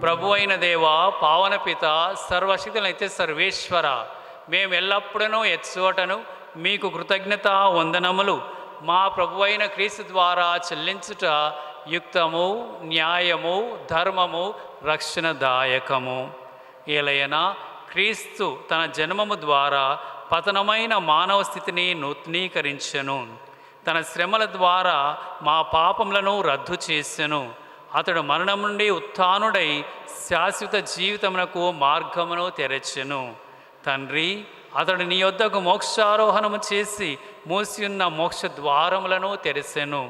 ప్రభు అయిన దేవా, పావన పిత, సర్వశక్తులైతే సర్వేశ్వర, మేము ఎల్లప్పుడూ ఎచ్చోటను మీకు కృతజ్ఞత వందనములు మా ప్రభువైన క్రీస్తు ద్వారా చెల్లించుట యుక్తము, న్యాయము, ధర్మము, రక్షణదాయకము. ఏలయనా క్రీస్తు తన జన్మము ద్వారా పతనమైన మానవ స్థితిని నూతనీకరించెను. తన శ్రమల ద్వారా మా పాపములను రద్దు చేసెను. అతడు మరణం నుండి ఉత్థానుడై శాశ్వత జీవితమునకు మార్గమును తెరచెను. తండ్రి, అతడు నీ యొద్దకు మోక్షారోహణము చేసి మూసియున్న మోక్ష ద్వారములను తెరిసెను.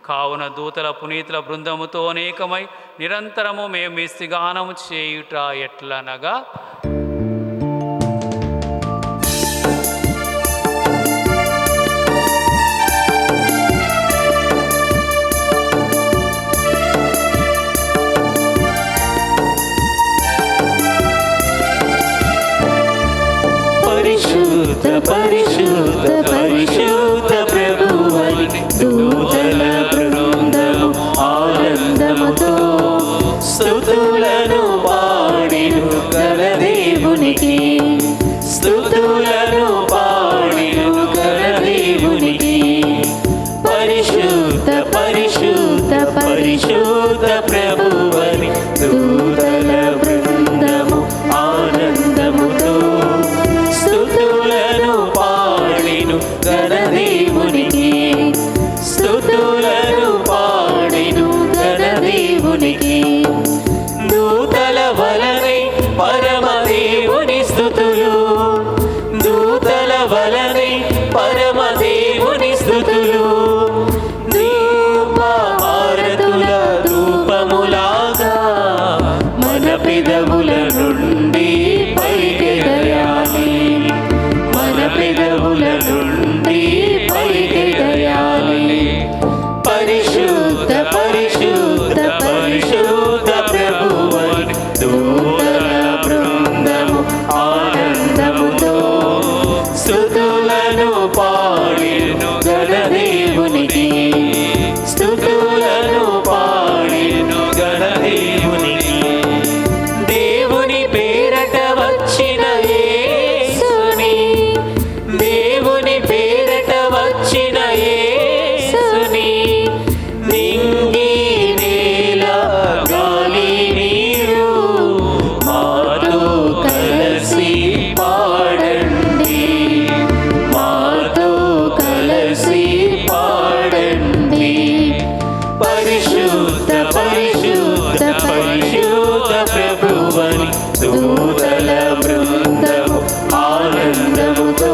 కావున దూతల పునీతుల బృందముతో అనేకమై నిరంతరము మేము మీ స్థిగానము చేయుట ఎట్లనగా, పరిశుద్ధ పరిశుద్ధ పరిశుద్ధ ప్రభువని దూతల బృందము ఆనందముతో స్తుతులను పాడెను. గణదేవ దేవునికి పరిశుద్ధ పరిశుద్ధ పరిశుద్ధ ప్రభువని దూతల బృందము ఆనందముతో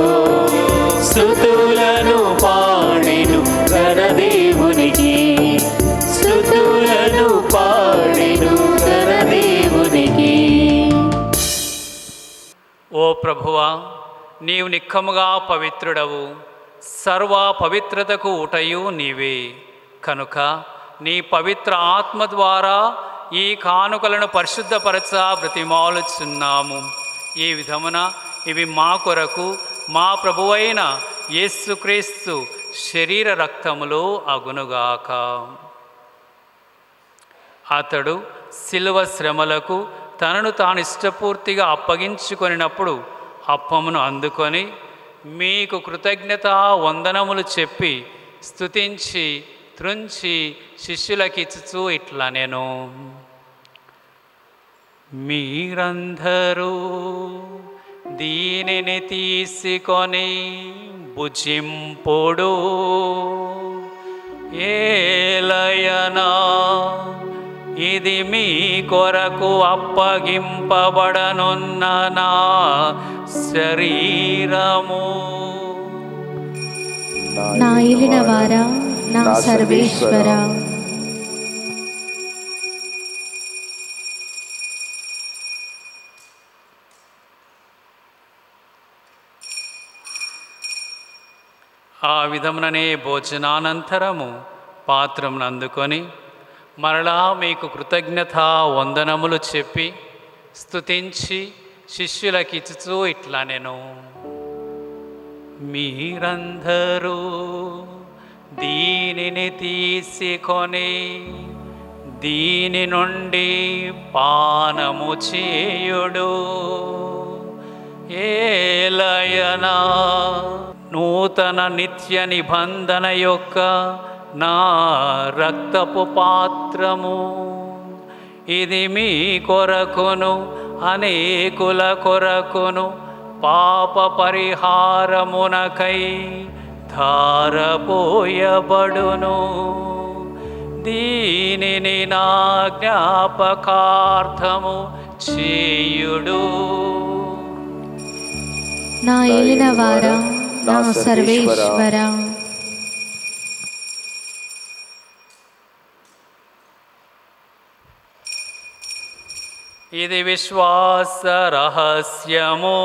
స్తుతులను పాడెను ఘనదేవునికి స్తుతులను పాడెను ఘనదేవునికి. ఓ ప్రభువా, నీవు నిక్కముగా పవిత్రుడవు, సర్వ పవిత్రతకు ఊటయు నీవే. కనుక నీ పవిత్ర ఆత్మ ద్వారా ఈ కానుకలను పరిశుద్ధపరచ బ్రతిమాలుచున్నాము. ఈ విధమున ఇవి మా కొరకు మా ప్రభువైన యేసుక్రీస్తు శరీర రక్తములు అగునుగాక. అతడు శిలువ శ్రమలకు తనను తాను ఇష్టపూర్తిగా అప్పగించుకొనినప్పుడు అప్పమును అందుకొని మీకు కృతజ్ఞత వందనములు చెప్పి స్తుతించి త్రుంచి శిష్యులకిచ్చుచూ ఇట్లా నేను, మీరందరూ దీనిని తీసుకొని భుజింపుడు, ఏలయనా ఇది మీ కొరకు అప్పగింపబడనున్న నా శరీరము. నా ఏలిన వారా, నా సర్వేశ్వర, ఆ విధముననే భోజనానంతరము పాత్రమును అందుకొని మరలా మీకు కృతజ్ఞత వందనములు చెప్పి స్తుతించి శిష్యులకిచ్చుచూ ఇట్లా నేను, మీరందరూ దీనిని తీసుకొని దీని నుండి పానము చేయుడు, ఏలయనా నూతన నిత్య నిబంధన యొక్క నా రక్తపు పాత్రము. ఇది మీ కొరకును అనేకుల కొరకును పాప పరిహారమునకై ధారపోయబడును. దీనిని నా జ్ఞాపకార్థము చేయుడు. నా ఏలిన వారా, నా సర్వేశ్వర, ఇది విశ్వాస రహస్యము.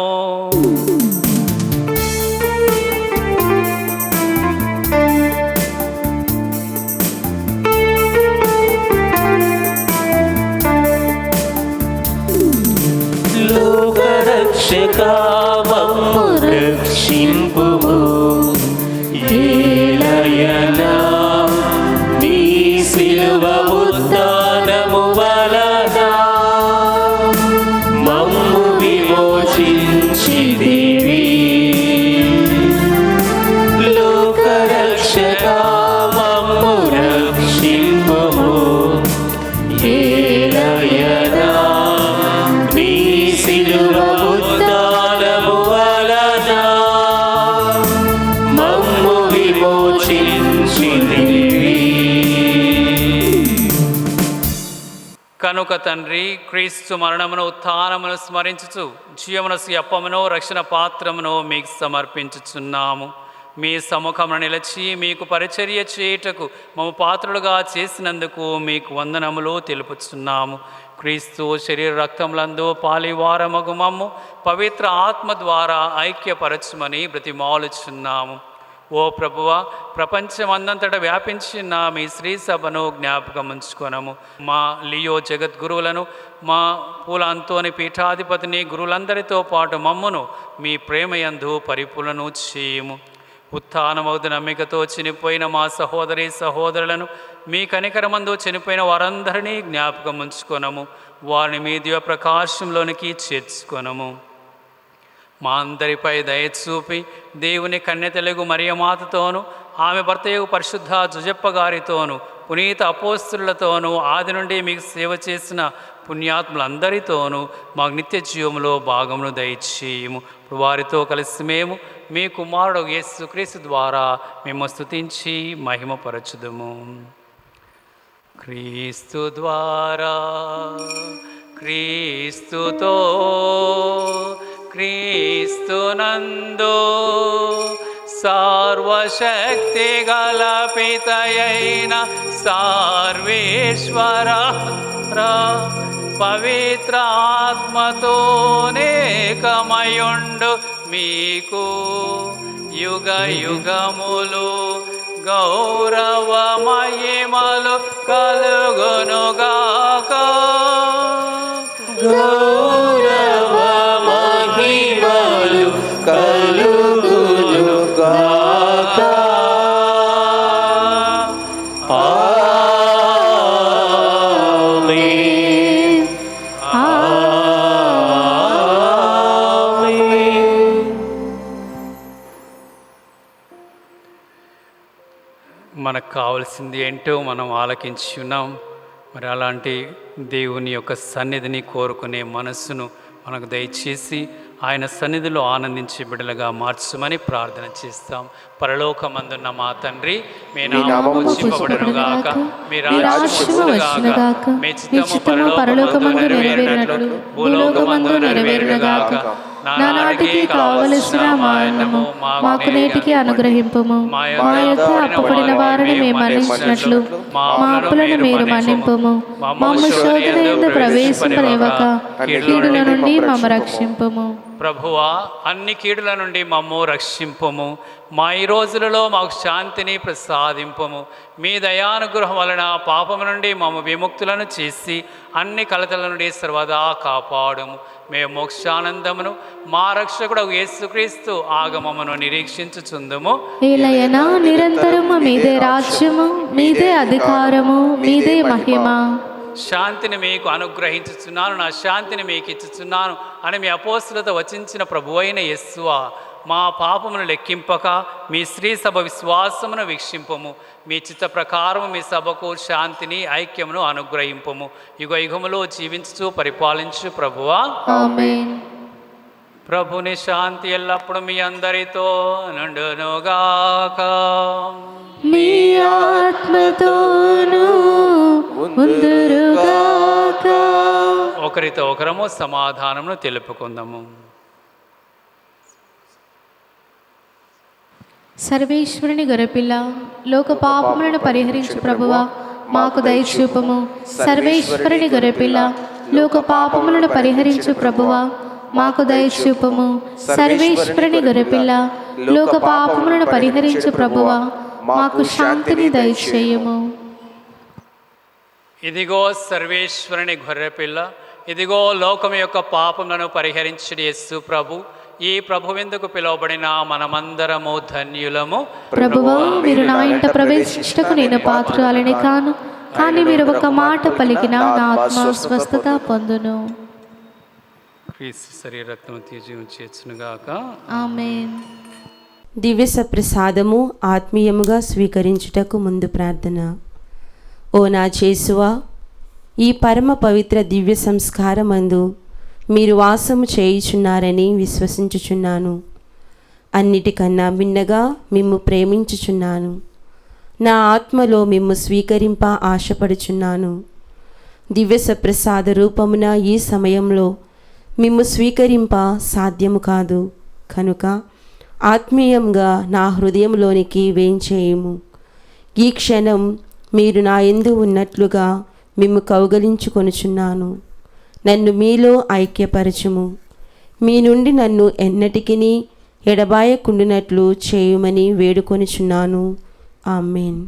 లోకరక్షకా మమ్ము రక్షింపుము, ఏలయనా నీ శిలువ ఉద్ధానము వలన మమ్ము విమోచించితివి. లోకరక్షకా మమ్ము రక్షింపుము, ఏలయనా నీ శిలువ ఉద్ధానము వలన మమ్ము విమోచించితివి. కనుక తండ్రి, క్రీస్తు మరణమును ఉత్థానమును స్మరించుచు జీవనసు అప్పమును రక్షణ పాత్రమును మీకు సమర్పించుచున్నాము. మీ సముఖమును నిలిచి మీకు పరిచర్య చేయుటకు మమ్ము పాత్రులుగా చేసినందుకు మీకు వందనములు తెలుపుచున్నాము. క్రీస్తు శరీర రక్తములందు పాలివారమగు మమ్ము పవిత్ర ఆత్మ ద్వారా ఐక్యపరచుమని బ్రతిమాలుచున్నాము. ఓ ప్రభువా, ప్రపంచమందంతటా వ్యాపించిన మీ శ్రీ సభను జ్ఞాపకం ఉంచుకొనము. మా లియో జగద్గురువులను, మా పూల అంతోని పీఠాధిపతిని, గురువులందరితో పాటు మమ్మును మీ ప్రేమయందు పరిపూర్ణను చేయము. ఉత్థానమౌదు నమ్మికతో చనిపోయిన మా సహోదరి సహోదరులను, మీ కనికరమందు చనిపోయిన వారందరినీ జ్ఞాపకం ఉంచుకొనము. వారిని మీ దివ్య ప్రకాశంలోనికి చేర్చుకొనము. మా అందరిపై దయచూపి దేవుని కన్య తెలుగు మరియమాతతోనూ ఆమె భర్తయగు పరిశుద్ధ జుజప్ప గారితోనూ పునీత అపోస్తులతోనూ ఆది నుండి మీకు సేవ చేసిన పుణ్యాత్ములందరితోనూ మాకు నిత్య జీవములో భాగమును దయచేయము. వారితో కలిసి మేము మీ కుమారుడు యేసుక్రీస్తు ద్వారా మేము స్తుతించి మహిమపరచుదుము. క్రీస్తు ద్వారా, క్రీస్తుతో, క్రీస్తునందు సర్వశక్తి గల పితయైన సర్వేశ్వర పవిత్ర ఆత్మతోనేకమయుండు మీకు యుగ యుగములు గౌరవ మహిమలు కలుగునుగాక. గౌరవ మహిమలు కలుగునుగాక. ఆమేన్. ఆమేన్. మనకు కావాల్సింది ఏంటో మనం ఆలకించి ఉన్నాం. మరి అలాంటి దేవుని యొక్క సన్నిధిని కోరుకునే మనస్సును మనకు దయచేసి ఆయన సన్నిధిలో ఆనందించే బిడ్డలుగా మార్చమని ప్రార్థన చేస్తాం. పరలోకమందున్న మా తండ్రి, మీ నామము పూజింపబడునుగాక, మీ రాజ్యము వచ్చునుగాక, మీ చిత్తము పరలోకమందు నెరవేరినట్లు భూలోకమందు నెరవేరునుగాక. నానాటికి కావలసిన మా అన్నము మాకు నేటికి అనుగ్రహింపుము. మా యొక్క అప్పుపడిన వారిని మేము మన్నించినట్లు మా అప్పులను మీరు మన్నింపుము. మమ్ము శోధన యందు ప్రవేశింపనివ్వక కీడుల నుండి మమ్ము రక్షింపుము. ప్రభువా, అన్ని కీడుల నుండి మమ్ము రక్షింపుము. మా ఈ రోజులలో మాకు శాంతిని ప్రసాదింపుము. మీ దయానుగ్రహం వలన పాపము నుండి మమ్ము విముక్తులను చేసి అన్ని కలతల నుండి సర్వదా కాపాడుము. మేము మోక్షానందమును మా రక్షకుడు యేసుక్రీస్తు ఆగమమును నిరీక్షించుచుందుము. ఏలయనా నిరంతరము మీదే రాజ్యము, మీదే అధికారము, మీదే మహిమ. శాంతిని మీకు అనుగ్రహించుచున్నాను, నా శాంతిని మీకు ఇచ్చుచున్నాను అని మీ అపోస్తులతో వచించిన ప్రభువైన యేసువా, మా పాపమును లెక్కింపక మీ స్త్రీ సభ విశ్వాసమును వీక్షింపము. మీ చిత్త ప్రకారము మీ సభకు శాంతిని ఐక్యమును అనుగ్రహింపము. యుగ యుగములో జీవించు పరిపాలించు ప్రభువా. ఆమేన్. ప్రభుని శాంతి ఎల్లప్పుడు మీ అందరితో నుండునుగాక. మీ ఆత్మతోను ఉందురుగాక. ఒకరితో ఒకరము సమాధానమును తెలుపుకుందాము. సర్వేశ్వరుని గొర్రెపిల్ల, లోక పాపములను పరిహరించు ప్రభువా, మాకు దయచూపము. సర్వేశ్వరుని గొర్రెపిల్ల, లోక పాపములను పరిహరించు ప్రభువా, మాకు దయచూపము. సర్వేశ్వరుని గొర్రెపిల్ల, లోక పాపములను పరిహరించు ప్రభువా, మాకు శాంతిని దయచేయము. ఇదిగో సర్వేశ్వరుని గొర్రెపిల్ల, ఇదిగో లోకం యొక్క పాపములను పరిహరించుడి యేసు ప్రభు. ఈ ప్రభువెందుకు పిలువబడిన మనమందరము ధన్యులము. ప్రభువా, మీరు నా ఇంట ప్రవేశించుటకు నేను పాత్రురాలిని కాను, కానీ మీరు ఒక మాట పలికిన నా ఆత్మ స్వస్థత పొందును. క్రీస్తు శరీర రక్తము తీర్చి చేర్చునుగాక. ఆమేన్. దివ్య సప్రసాదము ఆత్మీయముగా స్వీకరించుటకు ముందు ప్రార్థన. ఓ నా యేసువా, ఈ పరమ పవిత్ర దివ్య సంస్కారమందు మీరు వాసము చేయుచున్నారని విశ్వసించుచున్నాను. అన్నిటికన్నా భిన్నగా మిమ్ము ప్రేమించుచున్నాను. నా ఆత్మలో మిమ్ము స్వీకరింప ఆశపడుచున్నాను. దివ్య సప్రసాద రూపమున ఈ సమయంలో మిమ్ము స్వీకరింప సాధ్యము కాదు కనుక ఆత్మీయంగా నా హృదయంలోనికి వేంచేయుము. ఈ క్షణం మీరు నా యందు ఉన్నట్లుగా మిమ్ము కౌగలించుకొనుచున్నాను. నన్ను మీలో ఐక్యపరచుము. మీ నుండి నన్ను ఎన్నటికిని ఎడబాయకుండునట్లు చేయుమని వేడుకొనుచున్నాను. ఆమేన్.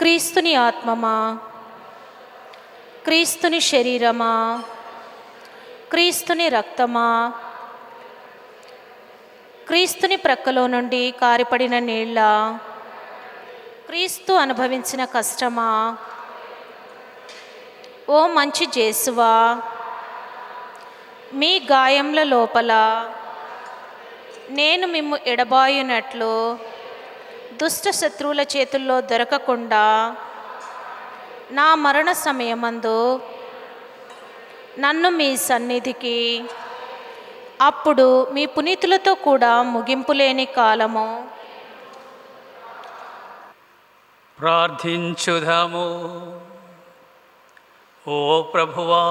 క్రీస్తుని ఆత్మమా, క్రీస్తుని శరీరమా, క్రీస్తుని రక్తమా, క్రీస్తుని ప్రక్కలో నుండి కారిపడిన నీళ్ళ, క్రీస్తు అనుభవించిన కష్టమా, ఓ మంచి జేసువా, మీ గాయముల లోపల నేను మిమ్ము ఎడబాయునట్లు దుష్ట శత్రువుల చేతుల్లో దొరకకుండా నా మరణ సమయమందు నన్ను మీ సన్నిధికి, అప్పుడు మీ పునీతులతో కూడా ముగింపులేని కాలము ప్రార్థించుదాము. ఓ ప్రభువా,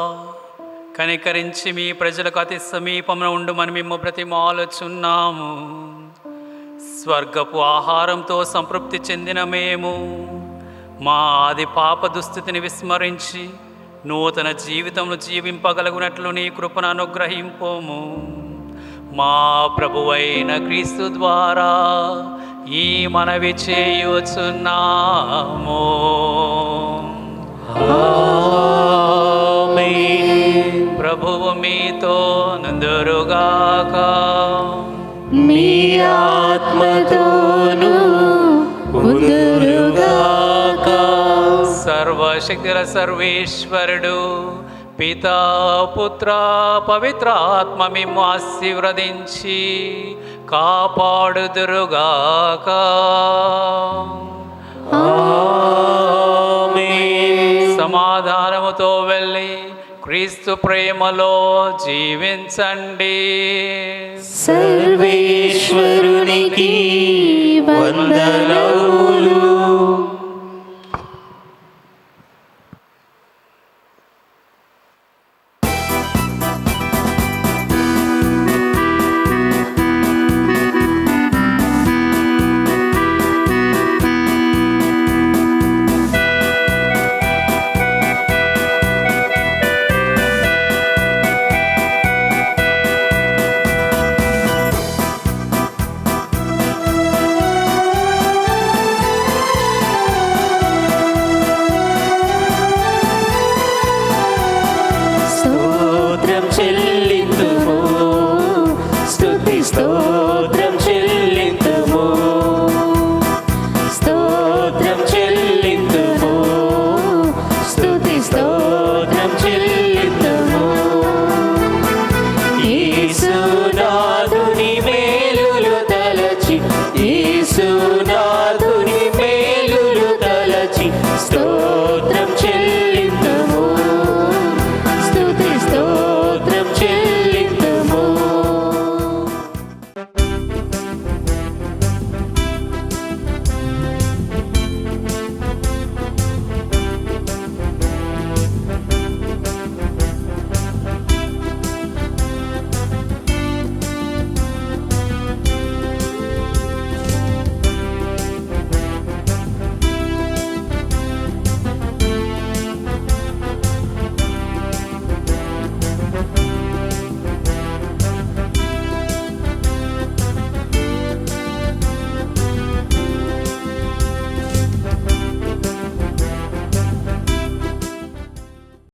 కనికరించి మీ ప్రజలకు అతి సమీపంలో ఉండుమని మేము బ్రతిమాలుచున్నాము. స్వర్గపు ఆహారంతో సంతృప్తి చెందిన మేము మా ఆది పాప దుస్థితిని విస్మరించి నూతన జీవితంలో జీవింపగలుగునట్లు నీ కృపను అనుగ్రహింపోము. మా ప్రభువైన క్రీస్తు ద్వారా ఈ మనవి చేయుచున్నాము. ప్రభువు మీతో నందురుగాక. మీ ఆత్మతోను ఉందురుగాక. సర్వశక్తుల సర్వేశ్వరుడు పితా పుత్ర పవిత్ర ఆత్మ మిమ్ము ఆశీర్వదించి కాపాడుదురుగాక. సమాధానముతో వెళ్ళి క్రీస్తు ప్రేమలో జీవించండి. సర్వేశ్వరునికి వందనములు.